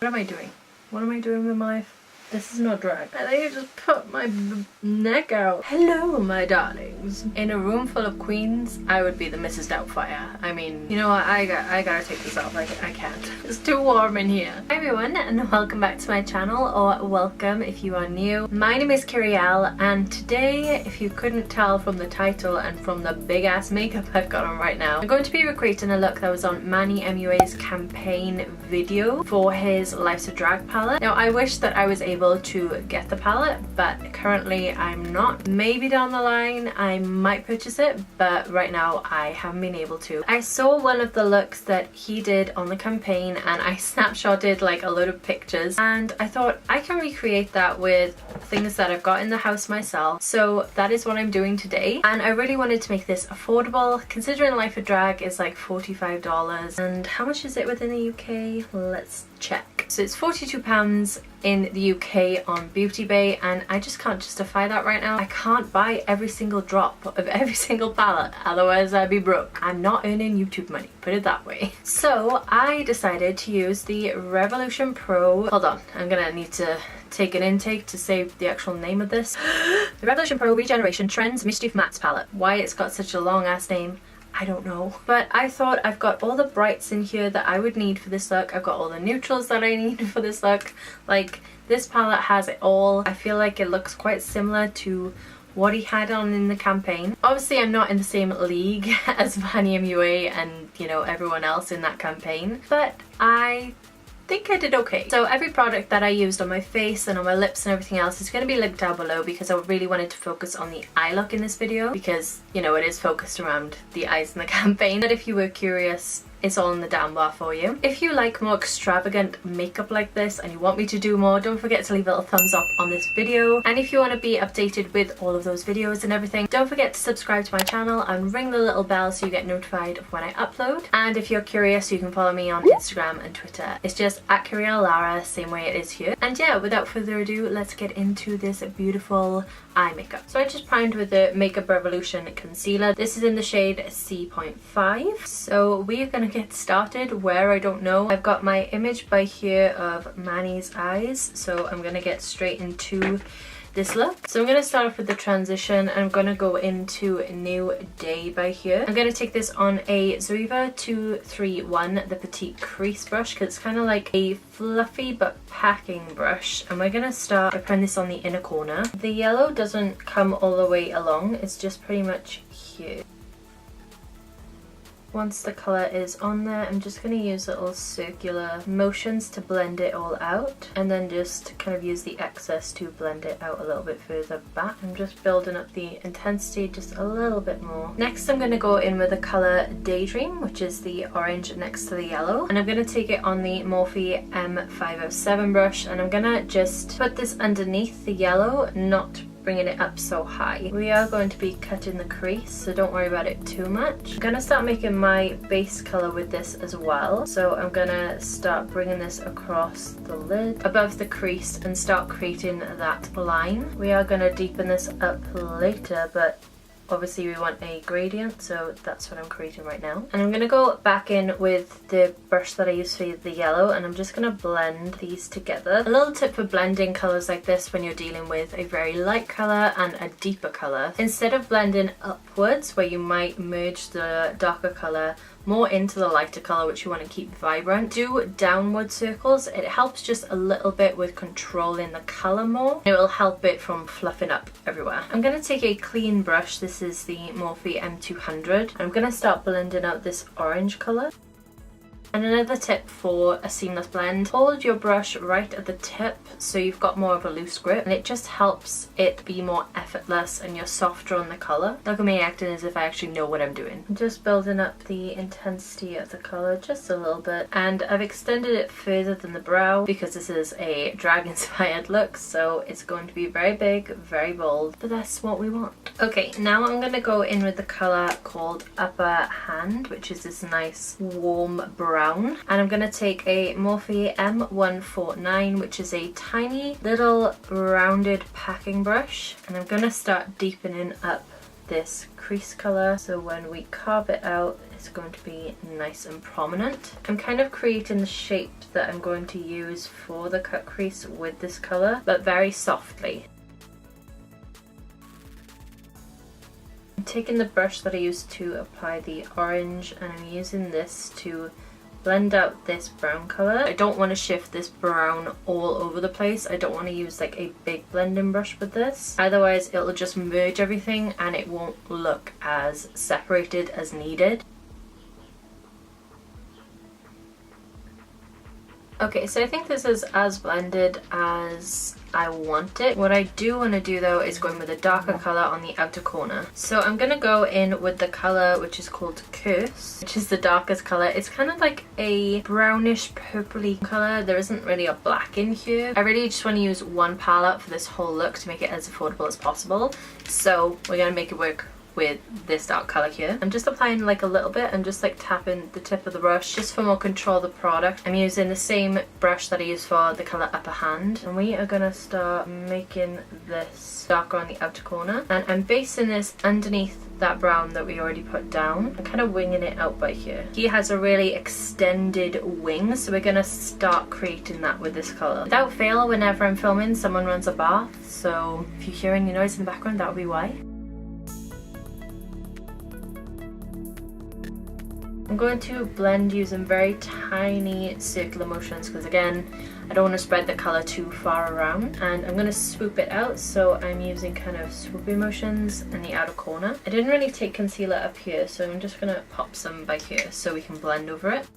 What am I doing? What am I doing with my... This is not drag. I think I just put my neck out. Hello, my darlings. In a room full of queens, I would be the Mrs. Doubtfire. I mean, you know what? I gotta take this off. I can't. It's too warm in here. Hi everyone, and welcome back to my channel, or welcome if you are new. My name is Kyrielle, and today, if you couldn't tell from the title and from the big ass makeup I've got on right now, I'm going to be recreating a look that was on Manny Mua's campaign video for his Life's a Drag palette. Now, I wish that I was able to get the palette, but currently I'm not. Maybe down the line I might purchase it, but right now I haven't been able to. I saw one of the looks that he did on the campaign and I snapshotted like a load of pictures, and I thought I can recreate that with things that I've got in the house myself. So that is what I'm doing today, and I really wanted to make this affordable considering Life of Drag is like $45. And how much is it within the UK? Let's check. So it's £42 in the UK on Beauty Bay, and I just can't justify that right now. I can't buy every single drop of every single palette, otherwise I'd be broke. I'm not earning YouTube money, put it that way. So I decided to use the Revolution Pro. Hold on, I'm gonna need to take an intake to say the actual name of this. The Revolution Pro Regeneration Trends Mischief Mattes palette. Why it's got such a long ass name, I don't know. But I thought I've got all the brights in here that I would need for this look. I've got all the neutrals that I need for this look. Like, this palette has it all. I feel like it looks quite similar to what he had on in the campaign. Obviously, I'm not in the same league as Manny Mua and, you know, everyone else in that campaign, but I think I did okay. So every product that I used on my face and on my lips and everything else is going to be linked down below, because I really wanted to focus on the eye look in this video, because, you know, it is focused around the eyes in the campaign. But if you were curious, it's all in the down bar for you. If you like more extravagant makeup like this and you want me to do more, don't forget to leave a little thumbs up on this video. And if you want to be updated with all of those videos and everything, don't forget to subscribe to my channel and ring the little bell so you get notified of when I upload. And if you're curious, you can follow me on Instagram and Twitter. It's just at Kyriellelara, same way it is here. And yeah, without further ado, let's get into this beautiful eye makeup. So I just primed with the Makeup Revolution concealer. This is in the shade C.5. So we are going to get started where I don't know. I've got my image by here of Manny's eyes, so I'm going to get straight into this look. So I'm going to start off with the transition. I'm going to go into a New Day by here. I'm going to take this on a Zoeva 231, the Petite Crease brush, because it's kind of like a fluffy but packing brush. And we're going to start by putting this on the inner corner. The yellow doesn't come all the way along, it's just pretty much here. Once the colour is on there, I'm just going to use little circular motions to blend it all out, and then just kind of use the excess to blend it out a little bit further back. I'm just building up the intensity just a little bit more. Next, I'm going to go in with the colour Daydream, which is the orange next to the yellow, and I'm going to take it on the Morphe M507 brush, and I'm going to just put this underneath the yellow, not bringing it up so high. We are going to be cutting the crease, so don't worry about it too much. I'm gonna start making my base color with this as well. So I'm gonna start bringing this across the lid, above the crease, and start creating that line. We are gonna deepen this up later, but obviously we want a gradient, so that's what I'm creating right now. And I'm going to go back in with the brush that I used for the yellow, and I'm just going to blend these together. A little tip for blending colours like this when you're dealing with a very light colour and a deeper colour: instead of blending upwards where you might merge the darker colour more into the lighter colour, which you want to keep vibrant, do downward circles. It helps just a little bit with controlling the colour more. It will help it from fluffing up everywhere. I'm going to take a clean brush. This is the Morphe M200. I'm going to start blending out this orange colour. And another tip for a seamless blend: hold your brush right at the tip so you've got more of a loose grip, and it just helps it be more effortless and you're softer on the colour. Look at me acting as if I actually know what I'm doing. I'm just building up the intensity of the colour just a little bit, and I've extended it further than the brow because this is a drag inspired look, so it's going to be very big, very bold, but that's what we want. Okay, now I'm going to go in with the colour called Upper Hand, which is this nice warm brown. And I'm going to take a Morphe M149, which is a tiny little rounded packing brush, and I'm going to start deepening up this crease colour, so when we carve it out, it's going to be nice and prominent. I'm kind of creating the shape that I'm going to use for the cut crease with this colour, but very softly. I'm taking the brush that I used to apply the orange and I'm using this to blend out this brown colour. I don't want to shift this brown all over the place. I don't want to use like a big blending brush with this. Otherwise it'll just merge everything and it won't look as separated as needed. Okay, so I think this is as blended as I want it. What I do want to do though is go in with a darker colour on the outer corner. So I'm going to go in with the colour which is called Curse, which is the darkest colour. It's kind of like a brownish purpley colour. There isn't really a black in here. I really just want to use one palette for this whole look to make it as affordable as possible. So we're going to make it work with this dark colour here. I'm just applying like a little bit. I'm just like tapping the tip of the brush just for more control of the product. I'm using the same brush that I use for the colour Upper Hand, and we are gonna start making this darker on the outer corner, and I'm basing this underneath that brown that we already put down. I'm kind of winging it out by here. He has a really extended wing, so we're gonna start creating that with this colour. Without fail, whenever I'm filming, someone runs a bath, so if you hear any noise in the background, that will be why. I'm going to blend using very tiny circular motions because again I don't want to spread the colour too far around, and I'm going to swoop it out, so I'm using kind of swoopy motions in the outer corner. I didn't really take concealer up here, so I'm just going to pop some by here so we can blend over it.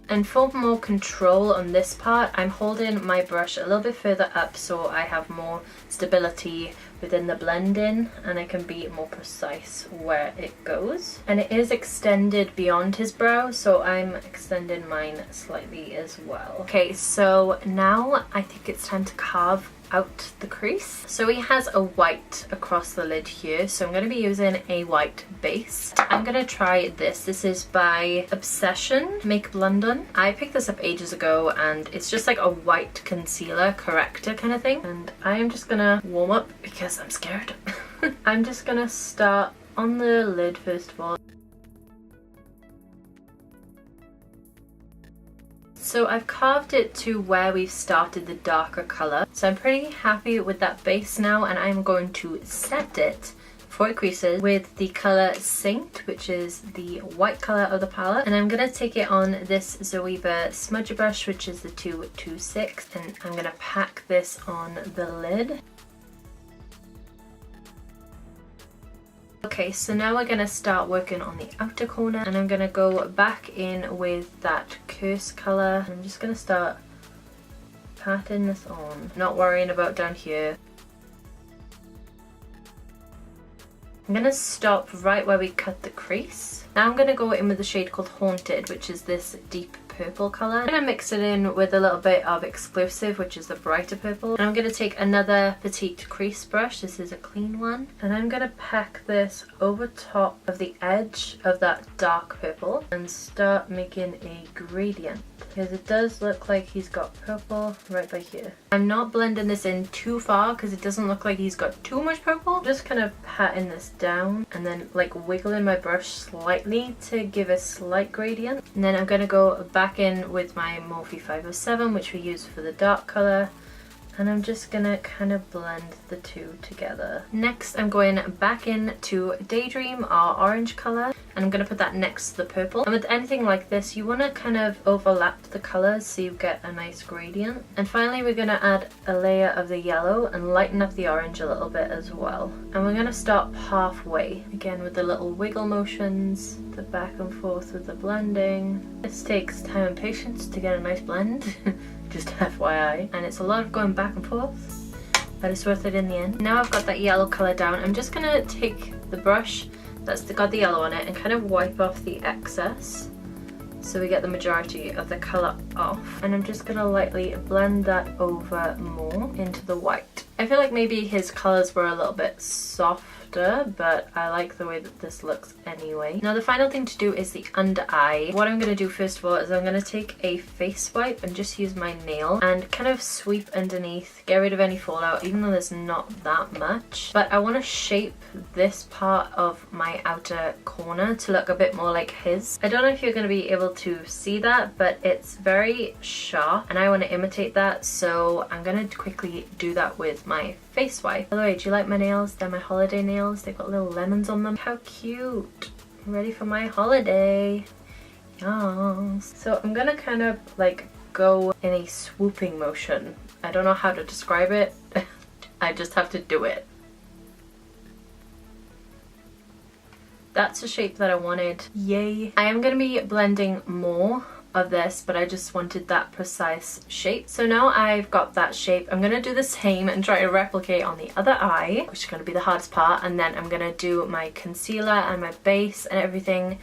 And for more control on this part, I'm holding my brush a little bit further up so I have more stability within the blending and I can be more precise where it goes. And it is extended beyond his brow, so I'm extending mine slightly as well. Okay, so now I think it's time to carve out the crease. So he has a white across the lid here, so I'm going to be using a white base. I'm going to try this. This is by Obsession Make London. I picked this up ages ago and it's just like a white concealer corrector kind of thing, and I am just gonna warm up because I'm scared. I'm just gonna start on the lid first of all. So I've carved it to where we've started the darker colour. So I'm pretty happy with that base now, and I'm going to set it before it creases with the colour Synced, which is the white colour of the palette. And I'm going to take it on this Zoeva smudger brush, which is the 226, and I'm going to pack this on the lid. Okay, so now we're going to start working on the outer corner, and I'm going to go back in with that Curse colour. I'm just going to start patting this on, not worrying about down here. I'm going to stop right where we cut the crease. Now I'm going to go in with the shade called Haunted, which is this deep purple colour. I'm going to mix it in with a little bit of Exclusive, which is the brighter purple. And I'm going to take another petite crease brush. This is a clean one. And I'm going to pack this over top of the edge of that dark purple and start making a gradient, because it does look like he's got purple right by here. I'm not blending this in too far because it doesn't look like he's got too much purple. Just kind of patting this down and then like wiggling my brush slightly to give a slight gradient. And then I'm going to go back in with my Morphe 507, which we use for the dark colour, and I'm just gonna kind of blend the two together. Next I'm going back in to Daydream, our orange colour, and I'm going to put that next to the purple. And with anything like this, you want to kind of overlap the colours so you get a nice gradient. And finally we're going to add a layer of the yellow and lighten up the orange a little bit as well. And we're going to stop halfway, again with the little wiggle motions, the back and forth with the blending. This takes time and patience to get a nice blend, just FYI. And it's a lot of going back and forth, but it's worth it in the end. Now I've got that yellow colour down, I'm just going to take the brush that's got the yellow on it and kind of wipe off the excess so we get the majority of the colour off, and I'm just going to lightly blend that over more into the white. I feel like maybe his colours were a little bit softer, but I like the way that this looks anyway. Now the final thing to do is the under eye. What I'm going to do first of all is I'm going to take a face wipe and just use my nail and kind of sweep underneath, get rid of any fallout, even though there's not that much. But I want to shape this part of my outer corner to look a bit more like his. I don't know if you're going to be able to see that, but it's very sharp and I want to imitate that, so I'm going to quickly do that with my face wipe. By the way, do you like my nails? They're my holiday nails. They've got little lemons on them. How cute. I'm ready for my holiday. Yes. So I'm gonna kind of like go in a swooping motion. I don't know how to describe it. I just have to do it. That's the shape that I wanted. Yay. I am going to be blending more of this, but I just wanted that precise shape. So now I've got that shape, I'm going to do the same and try to replicate on the other eye, which is going to be the hardest part, and then I'm going to do my concealer and my base and everything,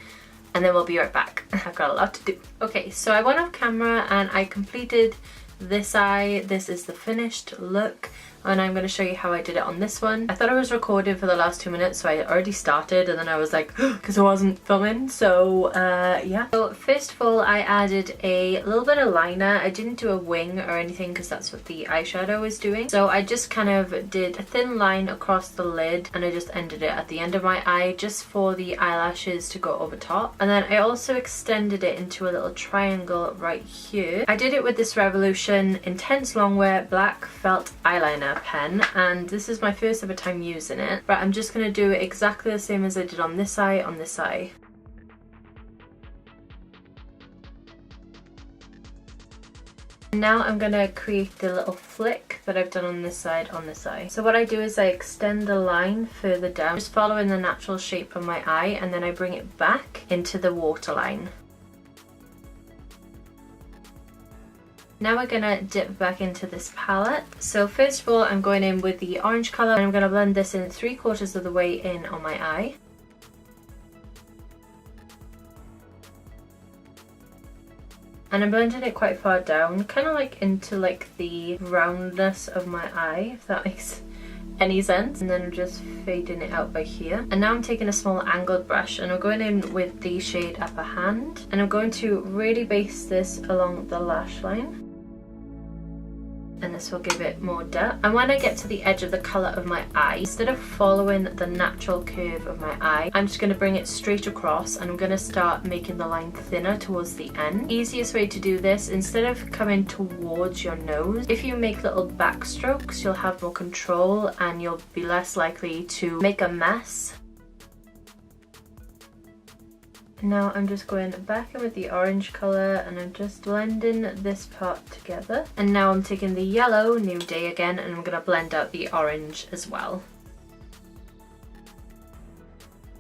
and then we'll be right back. I've got a lot to do. Okay, so I went off camera and I completed this eye. This is the finished look, and I'm going to show you how I did it on this one. I thought I was recording for the last 2 minutes, so I already started, and then I was like, because I wasn't filming, so yeah. So first of all, I added a little bit of liner. I didn't do a wing or anything because that's what the eyeshadow is doing. So I just kind of did a thin line across the lid, and I just ended it at the end of my eye just for the eyelashes to go over top. And then I also extended it into a little triangle right here. I did it with this Revolution Intense Longwear Black Felt Eyeliner pen, and this is my first ever time using it, but I'm just going to do exactly the same as I did on this eye, on this eye. Now I'm going to create the little flick that I've done on this side, on this eye. So what I do is I extend the line further down, just following the natural shape of my eye, and then I bring it back into the waterline. Now we're going to dip back into this palette. So first of all, I'm going in with the orange colour, and I'm going to blend this in 3/4 of the way in on my eye. And I'm blending it quite far down, kind of like into like the roundness of my eye, if that makes any sense. And then I'm just fading it out by here. And now I'm taking a small angled brush, and I'm going in with the shade Upper Hand, and I'm going to really base this along the lash line. And this will give it more depth. And when I get to the edge of the colour of my eye, instead of following the natural curve of my eye, I'm just going to bring it straight across, and I'm going to start making the line thinner towards the end. Easiest way to do this, instead of coming towards your nose, if you make little back strokes, you'll have more control and you'll be less likely to make a mess. Now I'm just going back in with the orange colour, and I'm just blending this part together. And now I'm taking the yellow, New Day again, and I'm going to blend out the orange as well.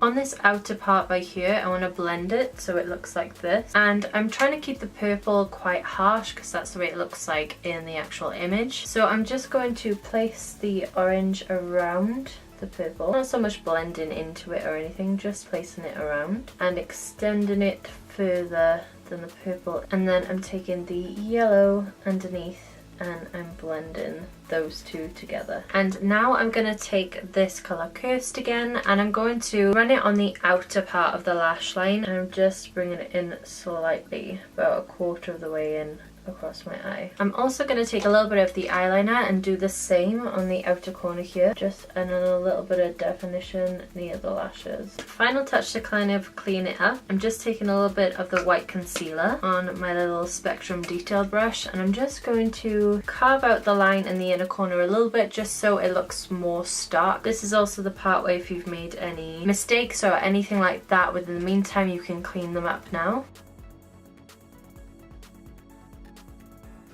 On this outer part by here, I want to blend it so it looks like this. And I'm trying to keep the purple quite harsh because that's the way it looks like in the actual image. So I'm just going to place the orange around the purple, not so much blending into it or anything, just placing it around and extending it further than the purple. And then I'm taking the yellow underneath and I'm blending those two together. And now I'm going to take this colour Cursed again, and I'm going to run it on the outer part of the lash line, and I'm just bringing it in slightly, about 1/4 of the way in across my eye. I'm also going to take a little bit of the eyeliner and do the same on the outer corner here, just and then a little bit of definition near the lashes. Final touch to kind of clean it up, I'm just taking a little bit of the white concealer on my little Spectrum detail brush, and I'm just going to carve out the line in the inner corner a little bit just so it looks more stark. This is also the part where if you've made any mistakes or anything like that within the meantime, you can clean them up now.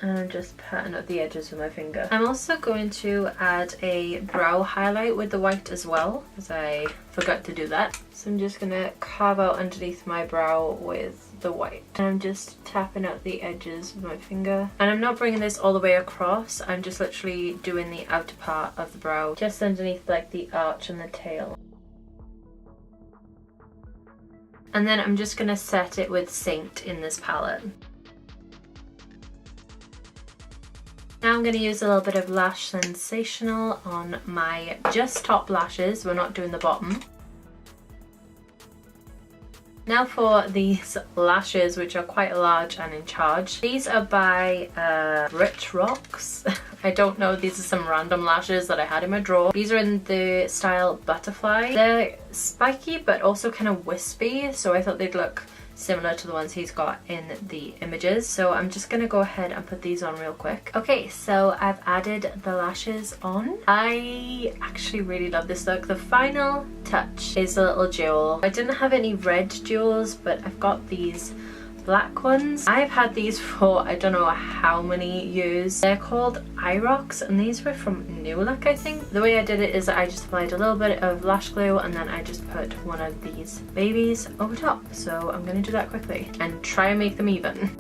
And I'm just patting up the edges with my finger. I'm also going to add a brow highlight with the white as well, because I forgot to do that. So I'm just going to carve out underneath my brow with the white. And I'm just tapping out the edges with my finger. And I'm not bringing this all the way across, I'm just literally doing the outer part of the brow, just underneath like the arch and the tail. And then I'm just going to set it with Saint in this palette. Now I'm going to use a little bit of Lash Sensational on my just top lashes. We're not doing the bottom. Now for these lashes, which are quite large and in charge. These are by Brit Rocks. I don't know, these are some random lashes that I had in my drawer. These are in the style Butterfly. They're spiky but also kind of wispy, so I thought they'd look similar to the ones he's got in the images. So I'm just gonna go ahead and put these on real quick. Okay, so I've added the lashes on. I actually really love this look. The final touch is a little jewel. I didn't have any red jewels, but I've got these black ones. I've had these for I don't know how many years. They're called eye rocks, and these were from New Look, I think. The way I did it is I just applied a little bit of lash glue and then I just put one of these babies over top. So I'm gonna do that quickly and try and make them even.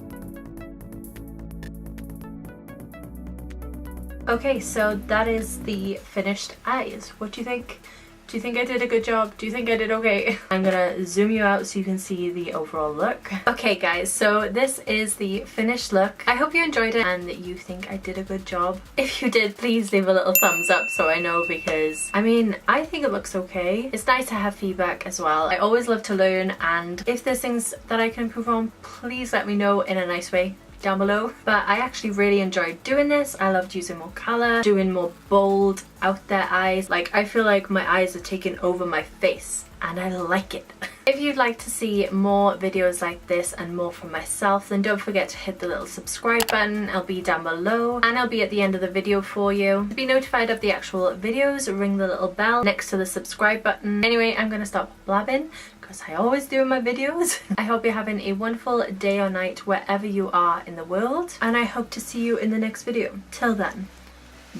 Okay, so that is the finished eyes. What do you think? Do you think I did a good job? Do you think I did okay? I'm gonna zoom you out so you can see the overall look. Okay guys, so this is the finished look. I hope you enjoyed it and that you think I did a good job. If you did, please leave a little thumbs up so I know, because I mean, I think it looks okay. It's nice to have feedback as well. I always love to learn, and if there's things that I can improve on, please let me know in a nice way down below. But I actually really enjoyed doing this. I loved using more colour, doing more bold out there eyes. Like, I feel like my eyes are taking over my face and I like it. If you'd like to see more videos like this and more from myself, then don't forget to hit the little subscribe button. I'll be down below and I'll be at the end of the video for you. To be notified of the actual videos, ring the little bell next to the subscribe button. Anyway, I'm gonna stop blabbing, because I always do in my videos. I hope you're having a wonderful day or night wherever you are in the world, and I hope to see you in the next video. Till then,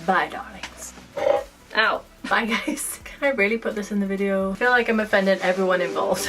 bye darlings. Ow. Bye guys. Can I really put this in the video? I feel like I'm offending everyone involved.